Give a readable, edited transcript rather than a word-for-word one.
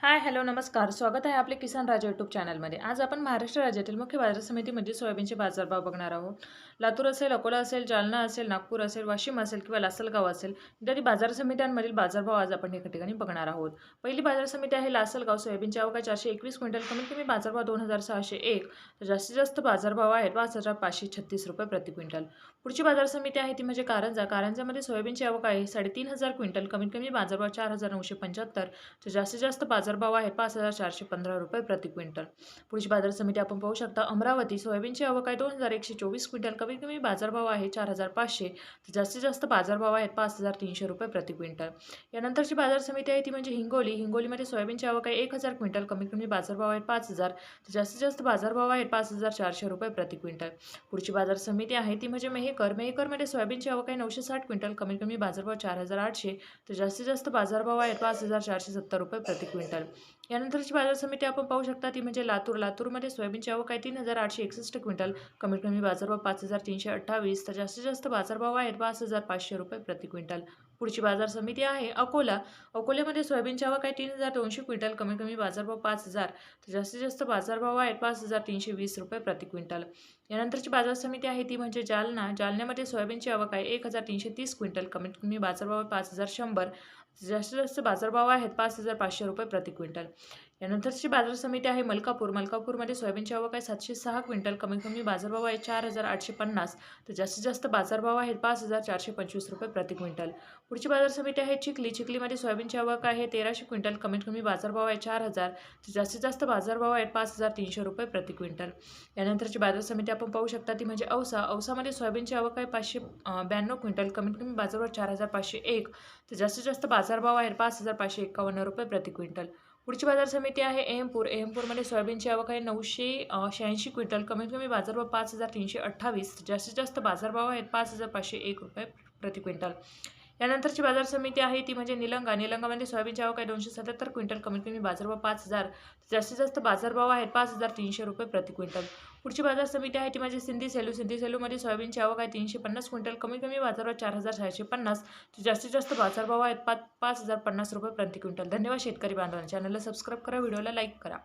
हाय, hello, नमस्कार. स्वागत आहे आपले किसान राजा यूट्यूब चॅनलमध्ये. आज आपण महाराष्ट्र राज्यातील मुख्य बाजार समितीमध्ये सोयाबीनचे बाजारभाव बघणार आहोत. लातूर असेल, अकोला असेल, जालना असेल, नागपूर असेल, वाशिम असेल किंवा लासलगाव असेल, इत्यादी बाजार समित्यांमधील बाजारभाव आज आपण एका ठिकाणी बघणार आहोत. पहिली बाजार समिती आहे लासलगाव. सोयाबीनची आवक 421 क्विंटल. कमीत कमी बाजारभाव 2601 तर जास्तीत जास्त बाजारभाव आहे 5536 रुपये प्रति क्विंटल. पुढची बाजार समिती आहे ती म्हणजे कारंजा. कारंजामध्ये सोयाबीनची आवक आहे 3500 क्विंटल. कमीत कमी बाजारभाव 4975 तर जास्तीत जास्त बाजारभाव आहे 5415 रुपये प्रति क्विंटल. पुढची बाजार समिती आपण पाहू शकता अमरावती. सोयाबीनची आवक आहे 2124 क्विंटल. कमीत कमी बाजारभाव आहे 4500 तर जास्तीत जास्त बाजारभाव आहेत 5300 रुपये प्रति क्विंटल. यानंतरची बाजार समिती आहे ती म्हणजे हिंगोली. हिंगोलीमध्ये सोयाबीनची आवक आहे 1000 क्विंटल. कमीत कमी बाजारभाव आहेत 5000 तर जास्तीत जास्त बाजारभाव आहेत 5400 रुपये प्रति क्विंटल. पुढची बाजार समिती आहे ती म्हणजे मेहकर. मेहकरमध्ये सोयाबीनची आवक आहे 960 क्विंटल. कमीत कमी बाजारभाव 4800 तर जास्तीत जास्त बाजारभाव आहेत 5470 रुपये प्रति क्विंटल. यानंतरची बाजार समिती आपण पाहू शकता ती म्हणजे लातूर. लातूरमध्ये सोयाबीनची आवक आहे 3861 क्विंटल. कमीत कमी बाजारभाव 5328 तर जास्तीत जास्त बाजारभाव आहेत 5500 रुपये प्रति क्विंटल. पुढची बाजार समिती आहे अकोला. अकोल्यामध्ये सोयाबीनची आवक आहे 3200 क्विंटल. कमीत कमी बाजारभाव 5000 तर जास्तीत जास्त बाजारभाव आहेत 5320 रुपये प्रति क्विंटल. यानंतरची बाजार समिती आहे ती म्हणजे जालना. जालन्यामध्ये सोयाबीनची आवक आहे 1330 क्विंटल. कमीत कमी बाजारभाव 5100 जास्तीत जास्त बाजारभाव आहेत 5500 रुपये प्रति क्विंटल. यानंतरची बाजार समिती आहे मलकापूर. मलकापूरमध्ये सोयाबीनची आवक आहे 706 क्विंटल. कमीत कमी बाजारभाव आहे 4850 तर जास्तीत जास्त बाजारभाव आहेत 5425 रुपये प्रति क्विंटल. पुढची बाजार समिती आहे चिखली. चिखलीमध्ये सोयाबीनची आवक आहे 1300 क्विंटल. कमीत कमी बाजारभाव आहे 4000 तर जास्तीत जास्त बाजारभाव आहेत 5300 रुपये प्रति क्विंटल. यानंतरची बाजार समिती आपण पाहू शकता ती म्हणजे औसा. औसामध्ये सोयाबीनची आवक आहे 592 क्विंटल. कमीत कमी बाजारभाव 4501 तर जास्तीत जास्त बाजारभाव आहेत 5551 रुपये प्रति क्विंटल. पुढची बाजार समिती आहे एमपूर. एमपूरमध्ये सोयाबीनची आवक आहे 986 क्विंटल. कमीत कमी बाजारभाव 5328 जास्तीत जास्त बाजारभाव आहेत 5501 रुपये प्रति क्विंटल. यानंतरची बाजार समिती आहे ती म्हणजे निलंगा. निलंगामध्ये सोयाबीनची आवक आहे 277 क्विंटल. कमीत कमी बाजारभाव 5000 जास्तीत जास्त बाजारभाव आहेत 5300 रुपये प्रति क्विंटल. पुढची बाजार समिती आहे ती म्हणजे सिंधी सेलू. सिंधी सेलूमध्ये सोयाबीनची आवक आहे 350 क्विंटल. कमीत कमी बाजारभाव 4650 जास्तीत जास्त बाजारभाव आहेत 5050 रुपये प्रति क्विंटल. धन्यवाद शेतकरी बांधवांना. चॅनलला सबस्क्राईब करा, व्हिडिओला लाईक करा.